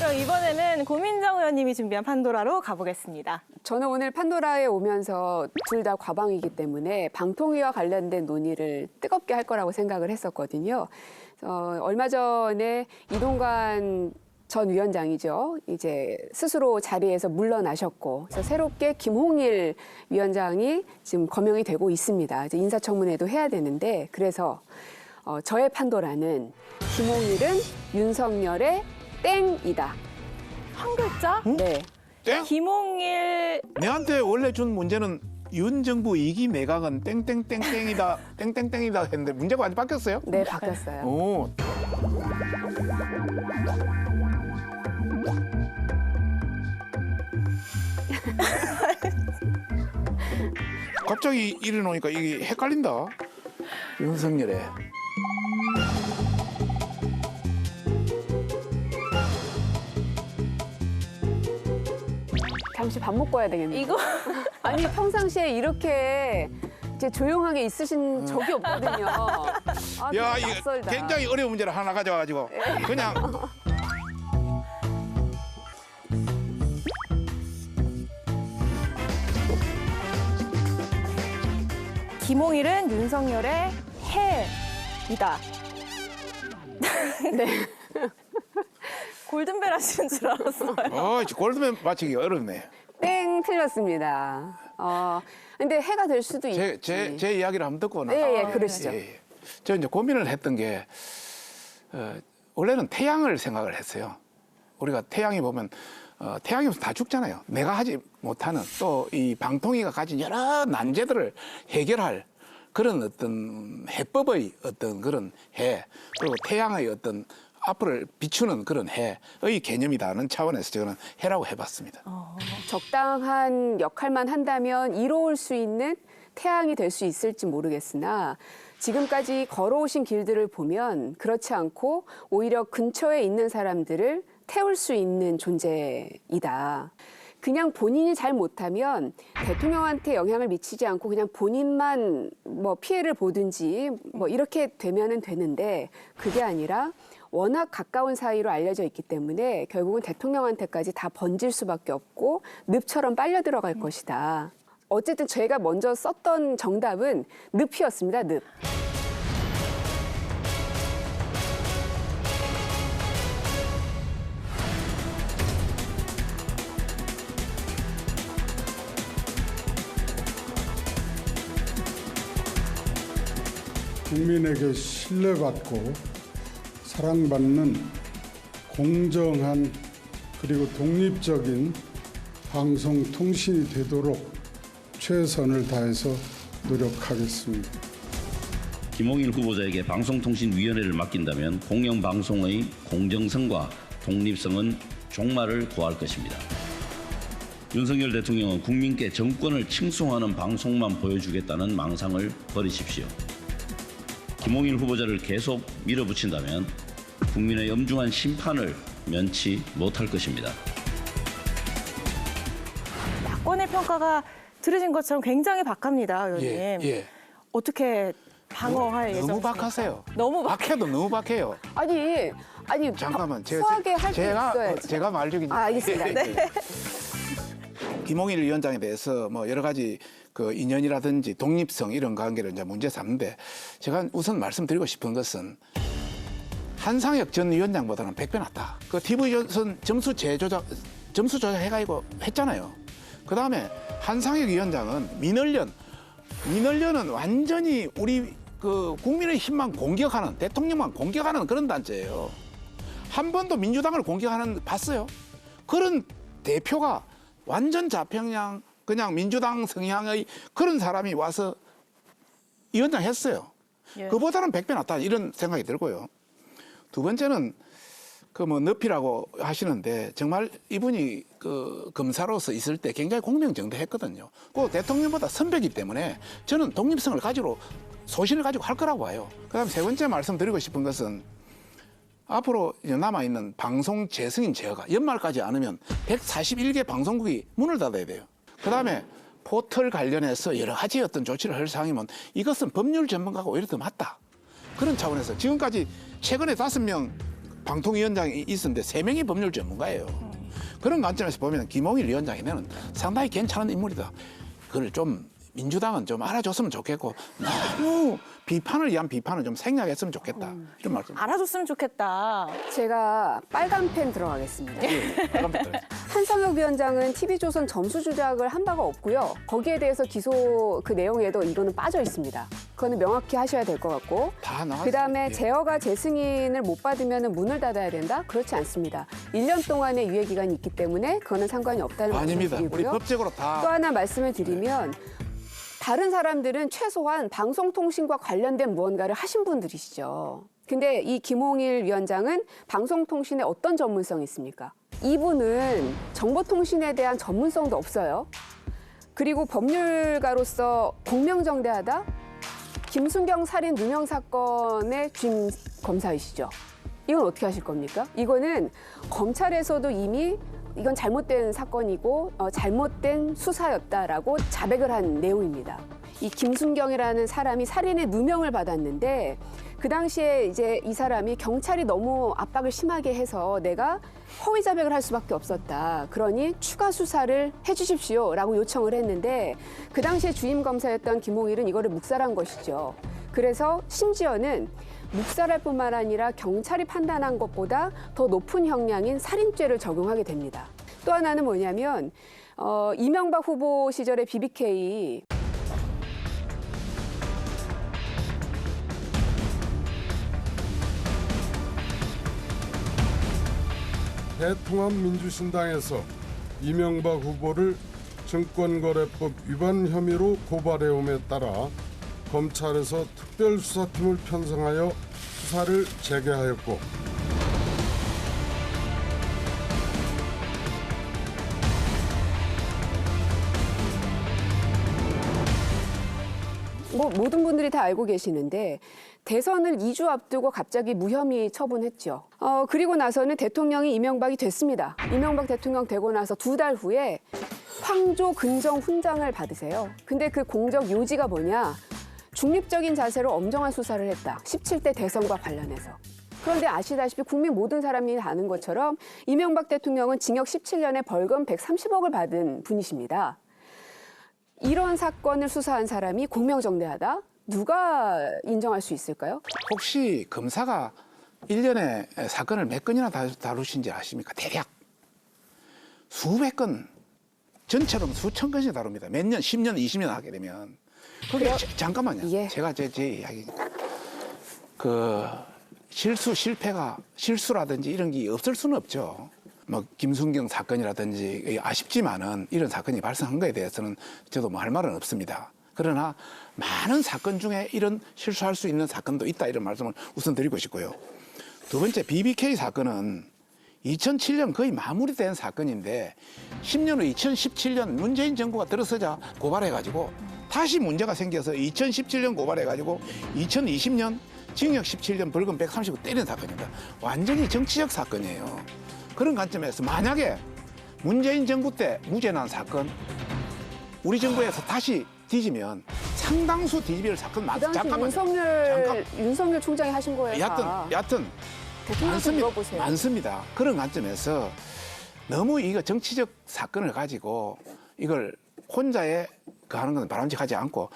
그럼 이번에는 고민정 의원님이 준비한 판도라로 가보겠습니다. 저는 오늘 판도라에 오면서 둘 다 과방이기 때문에 방통위와 관련된 논의를 뜨겁게 할 거라고 생각을 했었거든요. 얼마 전에 이동관 전 위원장이죠. 이제 스스로 자리에서 물러나셨고, 그래서 새롭게 김홍일 위원장이 지금 거명이 되고 있습니다. 이제 인사청문회도 해야 되는데, 그래서 저의 판도라는 김홍일은 윤석열의 땡이다. 한 글자? 네. 땡? 김홍일 내한테 원래 준 문제는 윤 정부 2기 매각은 땡땡땡땡이다 땡땡땡이다 했는데 문제가 완전 바뀌었어요? 네, 바뀌었어요. 오. 갑자기 일어나니까 이게 헷갈린다. 윤석열에. 잠시 밥 먹고 와야 되겠네요. 이거 아니 평상시에 이렇게 이제 조용하게 있으신 적이 없거든요. 아, 야, 되게 이게 낯설다. 굉장히 어려운 문제를 하나 가져와가지고 그냥 김홍일은 윤석열의 해이다. 네. 골든벨 하시는 줄 알았어요. 골드맨 맞히기 어렵네. 땡 틀렸습니다. 근데 해가 될 수도 있지. 제 이야기를 한번 듣고 나. 예, 그러시죠. 예. 저 이제 고민을 했던 게 원래는 태양을 생각을 했어요. 우리가 태양이 보면 태양이 무슨 다 죽잖아요. 내가 하지 못하는 또 이 방통위가 가진 여러 난제들을 해결할 그런 어떤 해법의 어떤 그런 해 그리고 태양의 어떤 앞을 비추는 그런 해의 개념이다는 차원에서 저는 해라고 해봤습니다. 적당한 역할만 한다면 이로울 수 있는 태양이 될 수 있을지 모르겠으나 지금까지 걸어오신 길들을 보면 그렇지 않고 오히려 근처에 있는 사람들을 태울 수 있는 존재이다. 그냥 본인이 잘 못하면 대통령한테 영향을 미치지 않고 그냥 본인만 뭐 피해를 보든지 뭐 이렇게 되면은 되는데 그게 아니라 워낙 가까운 사이로 알려져 있기 때문에 결국은 대통령한테까지 다 번질 수밖에 없고 늪처럼 빨려 들어갈 것이다. 어쨌든 제가 먼저 썼던 정답은 늪이었습니다. 늪. 국민에게 신뢰받고 사랑받는 공정한 그리고 독립적인 방송통신이 되도록 최선을 다해서 노력하겠습니다. 김홍일 후보자에게 방송통신위원회를 맡긴다면 공영방송의 공정성과 독립성은 종말을 구할 것입니다. 윤석열 대통령은 국민께 정권을 칭송하는 방송만 보여주겠다는 망상을 버리십시오. 김홍일 후보자를 계속 밀어붙인다면 국민의 엄중한 심판을 면치 못할 것입니다. 야권의 평가가 들으신 것처럼 굉장히 박합니다, 의원님. 예. 어떻게 방어할 예정이십니까? 너무 박하세요. 너무 박해도 너무 박해요. 아니 잠깐만 수하게 할 수 있어야지. 제가 말 중에 알겠습니다. 네. 김홍일 위원장에 대해서 뭐 여러 가지 그 인연이라든지 독립성 이런 관계를 이제 문제 삼는데 제가 우선 말씀드리고 싶은 것은 한상혁 전 위원장보다는 100배 낫다. 그 TV조선 점수 조작해가지고 했잖아요. 그 다음에 한상혁 위원장은 민원련은 완전히 우리 그 국민의 힘만 공격하는 대통령만 공격하는 그런 단체예요. 한 번도 민주당을 공격하는 봤어요? 그런 대표가 완전 좌평양 그냥 민주당 성향의 그런 사람이 와서 위원장 했어요. 예. 그보다는 100배 낫다 이런 생각이 들고요. 두 번째는 그 뭐 늪이라고 하시는데 정말 이분이 그 검사로서 있을 때 굉장히 공명정대했거든요. 그 대통령보다 선배이기 때문에 저는 독립성을 가지고 소신을 가지고 할 거라고 봐요. 그다음 세 번째 말씀드리고 싶은 것은 앞으로 이제 남아있는 방송 재승인 제어가 연말까지 않으면 141개 방송국이 문을 닫아야 돼요. 그다음에 포털 관련해서 여러 가지 어떤 조치를 할 상이면 이것은 법률 전문가가 오히려 더 맞다. 그런 차원에서 지금까지 최근에 5명 방통위원장이 있었는데 3명이 법률 전문가예요. 그런 관점에서 보면 김홍일 위원장이면 상당히 괜찮은 인물이다. 그걸 좀 민주당은 좀 알아줬으면 좋겠고 너무 비판을 위한 비판을 좀 생략했으면 좋겠다. 이런 말씀. 알아줬으면 좋겠다. 제가 빨간 펜 들어가겠습니다. 한성혁 위원장은 TV조선 점수 조작을 한 바가 없고요. 거기에 대해서 기소 그 내용에도 이거는 빠져 있습니다. 그거는 명확히 하셔야 될 것 같고. 다 나왔어요. 그다음에 예. 제어가 재승인을 못 받으면 문을 닫아야 된다? 그렇지 않습니다. 1년 동안의 유예 기간이 있기 때문에 그거는 상관이 없다는 아닙니다. 우리 말씀드리고요. 법적으로 다 또 하나 말씀을 드리면 다른 사람들은 최소한 방송통신과 관련된 무언가를 하신 분들이시죠. 근데 이 김홍일 위원장은 방송통신에 어떤 전문성이 있습니까? 이분은 정보통신에 대한 전문성도 없어요. 그리고 법률가로서 공명정대하다? 김순경 살인 누명 사건의 주임 검사이시죠. 이건 어떻게 하실 겁니까? 이거는 검찰에서도 이미 이건 잘못된 사건이고 잘못된 수사였다라고 자백을 한 내용입니다. 이 김순경이라는 사람이 살인의 누명을 받았는데 그 당시에 이제 이 사람이 경찰이 너무 압박을 심하게 해서 내가 허위 자백을 할 수밖에 없었다. 그러니 추가 수사를 해주십시오라고 요청을 했는데 그 당시에 주임 검사였던 김홍일은 이거를 묵살한 것이죠. 그래서 심지어는 묵살할 뿐만 아니라 경찰이 판단한 것보다 더 높은 형량인 살인죄를 적용하게 됩니다. 또 하나는 뭐냐면 이명박 후보 시절의 BBK 대통합민주신당에서 이명박 후보를 증권거래법 위반 혐의로 고발해옴에 따라 검찰에서 특별수사팀을 편성하여 수사를 재개하였고 모든 분들이 다 알고 계시는데 대선을 2주 앞두고 갑자기 무혐의 처분했죠. 그리고 나서는 대통령이 이명박이 됐습니다. 이명박 대통령 되고 나서 2달 후에 황조 근정 훈장을 받으세요. 근데 그 공적 요지가 뭐냐? 중립적인 자세로 엄정한 수사를 했다. 17대 대선과 관련해서. 그런데 아시다시피 국민 모든 사람이 아는 것처럼 이명박 대통령은 징역 17년에 벌금 130억을 받은 분이십니다. 이런 사건을 수사한 사람이 공명정대하다? 누가 인정할 수 있을까요? 혹시 검사가 1년에 사건을 몇 건이나 다루신지 아십니까? 대략 수백 건, 전체로 수천 건씩 다룹니다. 몇 년, 10년, 20년 하게 되면. 그게 잠깐만요. 예. 제가 제 이야기. 실패가 실수라든지 이런 게 없을 수는 없죠. 뭐 김순경 사건이라든지 아쉽지만은 이런 사건이 발생한 거에 대해서는 저도 뭐 할 말은 없습니다. 그러나 많은 사건 중에 이런 실수할 수 있는 사건도 있다 이런 말씀을 우선 드리고 싶고요. 두 번째 BBK 사건은 2007년 거의 마무리된 사건인데 10년 후 2017년 문재인 정부가 들어서자 고발해가지고 다시 문제가 생겨서 2017년 고발해가지고 2020년 징역 17년 벌금 130억 때린 사건입니다. 완전히 정치적 사건이에요. 그런 관점에서 만약에 문재인 정부 때 무죄 난 사건 우리 정부에서 다시 뒤지면 상당수 뒤집을 사건 그 당시 윤석열 총장이 하신 거예요. 여하튼 많습니다. 그런 관점에서 너무 이거 정치적 사건을 가지고 이걸 혼자에 하는 건 바람직하지 않고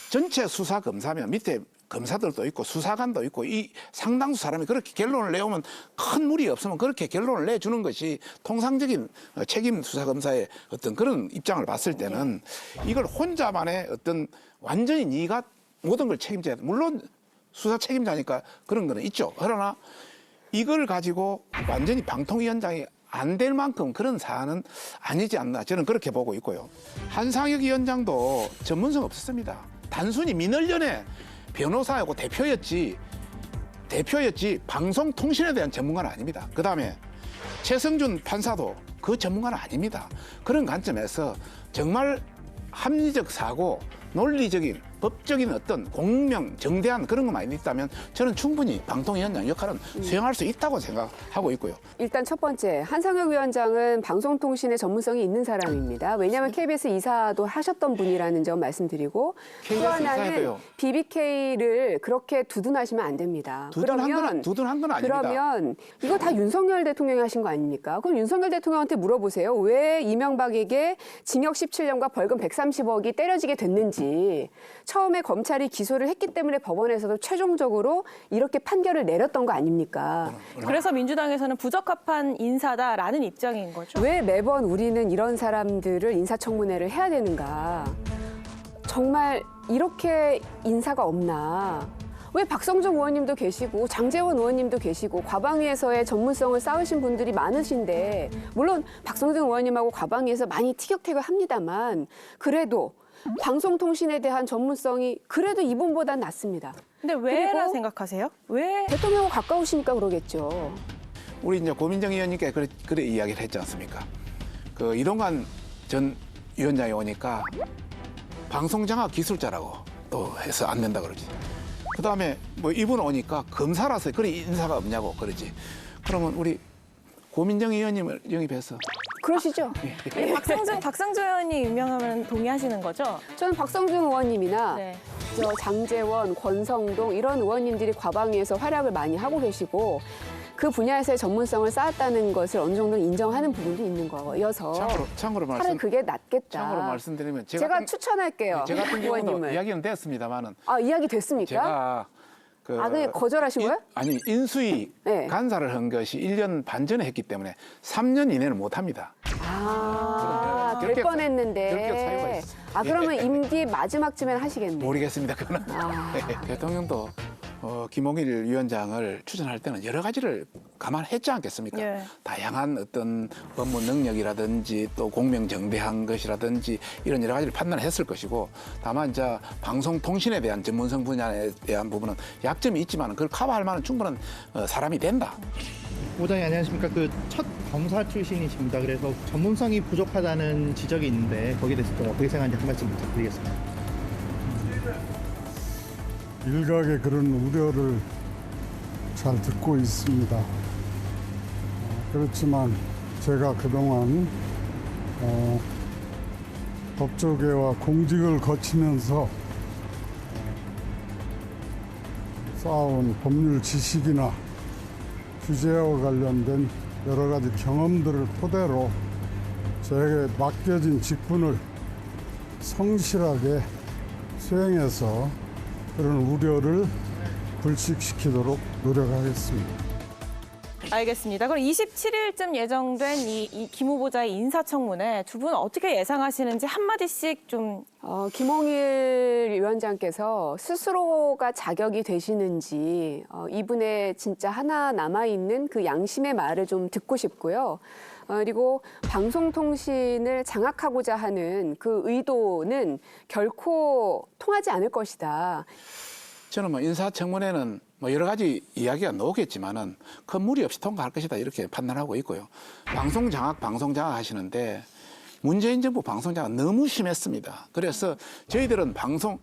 전체 수사 검사면 밑에 검사들도 있고 수사관도 있고 이 상당수 사람이 그렇게 결론을 내오면 큰 무리 없으면 그렇게 결론을 내주는 것이 통상적인 책임 수사검사의 어떤 그런 입장을 봤을 때는 이걸 혼자만의 어떤 완전히 네가 모든 걸 책임져야 돼. 물론 수사 책임자니까 그런 거는 있죠. 그러나 이걸 가지고 완전히 방통위원장이 안 될 만큼 그런 사안은 아니지 않나 저는 그렇게 보고 있고요. 한상혁 위원장도 전문성 없었습니다. 단순히 민원련의 변호사하고 대표였지 방송통신에 대한 전문가는 아닙니다. 그다음에 최성준 판사도 그 전문가는 아닙니다. 그런 관점에서 정말 합리적 사고, 논리적인 법적인 어떤 공명, 정대한 그런 것만 있다면 저는 충분히 방통위원장 역할은 수행할 수 있다고 생각하고 있고요. 일단 첫 번째, 한상혁 위원장은 방송통신의 전문성이 있는 사람입니다. 왜냐하면 KBS 이사도 하셨던 분이라는 점 말씀드리고 또 KBS 하나는 이사에도요. BBK를 그렇게 두둔하시면 안 됩니다. 두둔한 건 아닙니다. 그러면 이거 다 윤석열 대통령이 하신 거 아닙니까? 그럼 윤석열 대통령한테 물어보세요. 왜 이명박에게 징역 17년과 벌금 130억이 때려지게 됐는지. 처음에 검찰이 기소를 했기 때문에 법원에서도 최종적으로 이렇게 판결을 내렸던 거 아닙니까? 그래서 민주당에서는 부적합한 인사다라는 입장인 거죠. 왜 매번 우리는 이런 사람들을 인사청문회를 해야 되는가? 정말 이렇게 인사가 없나? 왜 박성중 의원님도 계시고 장제원 의원님도 계시고 과방위에서의 전문성을 쌓으신 분들이 많으신데 물론 박성중 의원님하고 과방위에서 많이 티격태격합니다만 그래도 방송통신에 대한 전문성이 그래도 이분보단 낫습니다. 근데 왜라 그리고 생각하세요? 왜? 대통령하고 가까우시니까 그러겠죠. 우리 이제 고민정 의원님께 그래 이야기를 했지 않습니까? 그 이동관 전 위원장이 오니까 방송장악 기술자라고 또 해서 안 된다 그러지. 그다음에 뭐 이분 오니까 검사라서 그래 인사가 없냐고 그러지. 그러면 우리 고민정 의원님을 영입해서 그러시죠? 박상준 의원이 유명하면 동의하시는 거죠? 저는 박성중 의원님이나 네. 저 장제원, 권성동 이런 의원님들이 과방위에서 활약을 많이 하고 계시고 그 분야에서의 전문성을 쌓았다는 것을 어느 정도 인정하는 부분도 있는 거여서 참고로 차라리 그게 낫겠다. 참고로 말씀드리면 제가 추천할게요. 제 같은 경우도 의원님을. 이야기는 됐습니다만은 아, 이야기 됐습니까? 제가 그냥 거절하신 거예요? 아니 인수위 네. 간사를 한 것이 1년 반 전에 했기 때문에 3년 이내는 못합니다. 아, 될 결격 뻔했는데. 사유가 있어요. 아, 그러면 임기 마지막쯤엔 하시겠네. 모르겠습니다. 그거는 아. 대통령도 김홍일 위원장을 추천할 때는 여러 가지를 감안했지 않겠습니까? 예. 다양한 어떤 업무 능력이라든지 또 공명정대한 것이라든지 이런 여러 가지를 판단했을 것이고 다만 이제 방송통신에 대한 전문성 분야에 대한 부분은 약점이 있지만 그걸 커버할 만한 충분한 사람이 된다. 부장님 안녕하십니까. 그 첫 검사 출신이십니다. 그래서 전문성이 부족하다는 지적이 있는데 거기에 대해서 좀 어떻게 생각하는지 한 말씀 부탁드리겠습니다. 일각의 그런 우려를 잘 듣고 있습니다. 그렇지만 제가 그동안 법조계와 공직을 거치면서 쌓아온 법률 지식이나 규제와 관련된 여러 가지 경험들을 토대로 제게 맡겨진 직분을 성실하게 수행해서 그런 우려를 불식시키도록 노력하겠습니다. 알겠습니다. 그럼 27일쯤 예정된 이 김 후보자의 인사청문회 두 분 어떻게 예상하시는지 한마디씩 좀. 김홍일 위원장께서 스스로가 자격이 되시는지 이분의 진짜 하나 남아있는 그 양심의 말을 좀 듣고 싶고요. 그리고 방송통신을 장악하고자 하는 그 의도는 결코 통하지 않을 것이다. 저는 뭐 인사청문회는 뭐 여러 가지 이야기가 나오겠지만은 큰 무리 없이 통과할 것이다 이렇게 판단하고 있고요. 방송 장악 하시는데 문재인 정부 방송 장악 너무 심했습니다. 그래서 저희들은 방송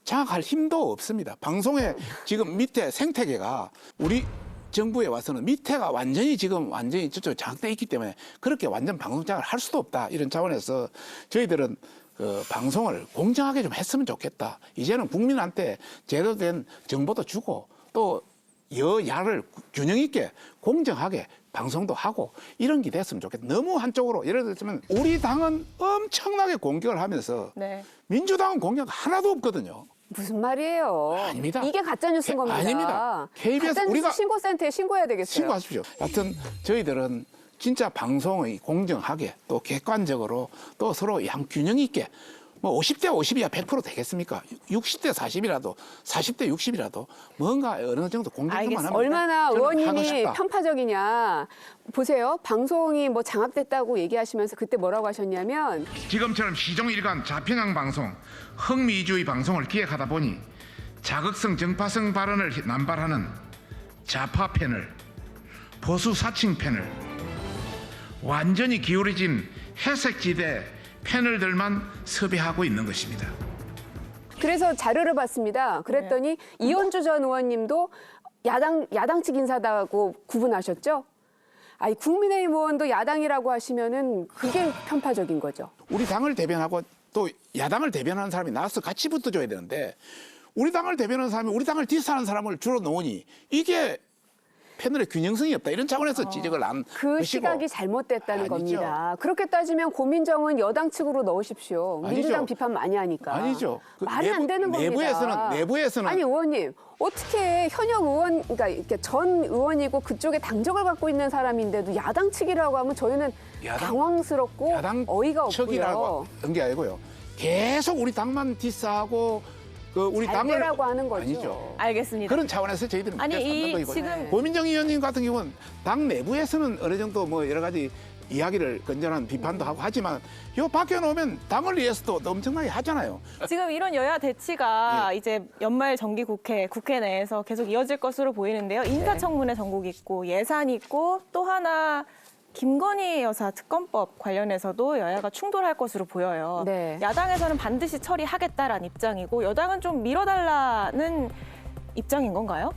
장악할 힘도 없습니다. 방송의 지금 밑에 생태계가 우리 정부에 와서는 밑에가 완전히 저쪽 장악돼 있기 때문에 그렇게 완전 방송 장악을 할 수도 없다 이런 차원에서 저희들은 그 방송을 공정하게 좀 했으면 좋겠다. 이제는 국민한테 제대로 된 정보도 주고 또 여야를 균형 있게 공정하게 방송도 하고 이런 게 됐으면 좋겠다. 너무 한쪽으로 예를 들면 우리 당은 엄청나게 공격을 하면서 네. 민주당은 공격 하나도 없거든요. 무슨 말이에요? 아닙니다. 이게 가짜뉴스인 겁니다. 아닙니다. KBS 가짜뉴스 우리가 신고센터에 신고해야 되겠어요. 신고하십시오. 하여튼 저희들은 진짜 방송의 공정하게 또 객관적으로 또 서로 양균형 있게 뭐 50대 50이야 100% 되겠습니까? 60대 40이라도 40대 60이라도 뭔가 어느 정도 공정성만 알겠습니다. 하면 얼마나 저는 하고 의원님이 싶다. 편파적이냐. 보세요. 방송이 뭐 장악됐다고 얘기하시면서 그때 뭐라고 하셨냐면 지금처럼 시종 일관 좌편향 방송, 흥미주의 방송을 기획하다 보니 자극성 정파성 발언을 남발하는 좌파 패널, 보수 사칭 패널, 완전히 기울어진 회색지대 패널들만 섭외하고 있는 것입니다. 그래서 자료를 봤습니다. 그랬더니 이현주 전 의원님도 야당 측 인사다고 구분하셨죠? 아니, 국민의힘 의원도 야당이라고 하시면은 그게 편파적인 거죠. 우리 당을 대변하고 또 야당을 대변하는 사람이 나와서 같이 붙어줘야 되는데 우리 당을 대변하는 사람이 우리 당을 디스하는 사람을 주로 놓으니 이게 패널의 균형성이 없다. 이런 차원에서 지적을 안 그 하시고. 시각이 잘못됐다는 아니죠. 겁니다. 그렇게 따지면 고민정은 여당 측으로 넣으십시오. 아니죠. 민주당 비판 많이 하니까. 아니죠. 그 말이 안 되는 겁니다. 내부에서는 아니, 의원님, 어떻게 현역 의원, 그러니까 이렇게 전 의원이고 그쪽에 당적을 갖고 있는 사람인데도 야당 측이라고 하면 저희는 당황스럽고 어이가 측이라고 없고요. 한 게 아니고요. 계속 우리 당만 디스하고 우리 잘 당을 되라고 하는 거죠. 아니죠. 알겠습니다. 그런 차원에서 저희들은 아니, 문제 이 삼는 거이고 지금- 고민정 의원님 같은 경우는 당 내부에서는 어느 정도 뭐 여러 가지 이야기를 건전한 비판도 하고 하지만 요 밖에 놓으면 당을 위해서도 엄청나게 하잖아요. 지금 이런 여야 대치가 예. 이제 연말 정기국회, 국회 내에서 계속 이어질 것으로 보이는데요. 인사청문회 전국이 있고 예산이 있고 또 하나 김건희 여사 특검법 관련해서도 여야가 충돌할 것으로 보여요. 네. 야당에서는 반드시 처리하겠다라는 입장이고 여당은 좀 밀어달라는 입장인 건가요?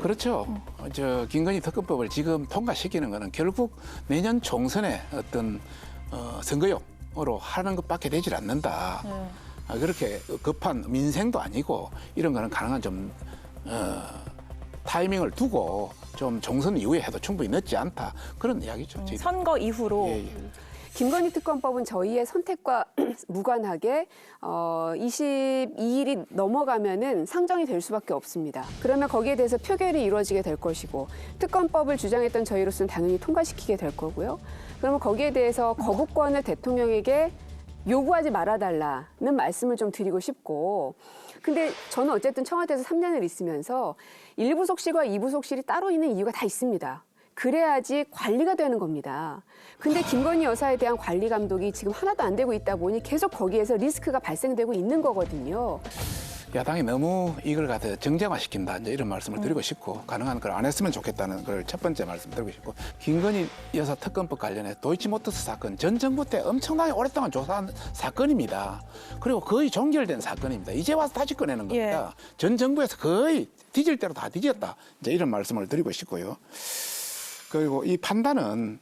그렇죠. 저 김건희 특검법을 지금 통과시키는 거는 결국 내년 총선의 어떤 선거용으로 하는 것밖에 되질 않는다. 그렇게 급한 민생도 아니고 이런 거는 가능한 좀 타이밍을 두고 좀 총선 이후에 해도 충분히 늦지 않다. 그런 이야기죠. 저희들. 선거 이후로. 예, 예. 김건희 특검법은 저희의 선택과 무관하게 22일이 넘어가면은 상정이 될 수밖에 없습니다. 그러면 거기에 대해서 표결이 이루어지게 될 것이고 특검법을 주장했던 저희로서는 당연히 통과시키게 될 거고요. 그러면 거기에 대해서 거부권을 대통령에게 요구하지 말아달라는 말씀을 좀 드리고 싶고 근데 저는 어쨌든 청와대에서 3년을 있으면서 1부속실과 2부속실이 따로 있는 이유가 다 있습니다. 그래야지 관리가 되는 겁니다. 근데 김건희 여사에 대한 관리 감독이 지금 하나도 안 되고 있다 보니 계속 거기에서 리스크가 발생되고 있는 거거든요. 야당이 너무 이걸 갖다 정쟁화시킨다 이제 이런 말씀을 드리고 싶고 가능한 걸 안 했으면 좋겠다는 걸 첫 번째 말씀 드리고 싶고 김건희 여사 특검법 관련해 도이치모터스 사건 전 정부 때 엄청나게 오랫동안 조사한 사건입니다. 그리고 거의 종결된 사건입니다. 이제 와서 다시 꺼내는 겁니다. 전 정부에서 거의 뒤질 대로 다 뒤졌다. 이제 이런 말씀을 드리고 싶고요. 그리고 이 판단은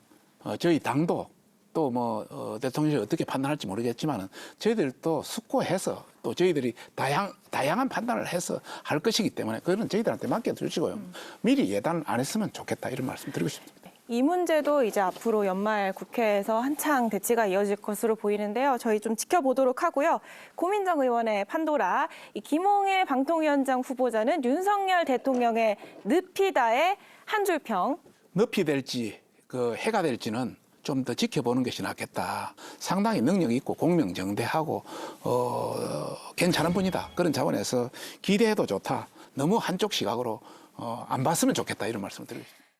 저희 당도 또 뭐 대통령이 어떻게 판단할지 모르겠지만은 저희들도 숙고해서 또 저희들이 다양한 판단을 해서 할 것이기 때문에 그거는 저희들한테 맡겨주시고요. 미리 예단 안 했으면 좋겠다 이런 말씀 드리고 싶습니다. 이 문제도 이제 앞으로 연말 국회에서 한창 대치가 이어질 것으로 보이는데요. 저희 좀 지켜보도록 하고요. 고민정 의원의 판도라, 이 김홍일 방통위원장 후보자는 윤석열 대통령의 늪이다의 한 줄평. 늪이 될지 해가 될지는 좀 더 지켜보는 것이 낫겠다. 상당히 능력 있고 공명정대하고 괜찮은 분이다. 그런 차원에서 기대해도 좋다. 너무 한쪽 시각으로 안 봤으면 좋겠다. 이런 말씀을 드리고 싶습니다.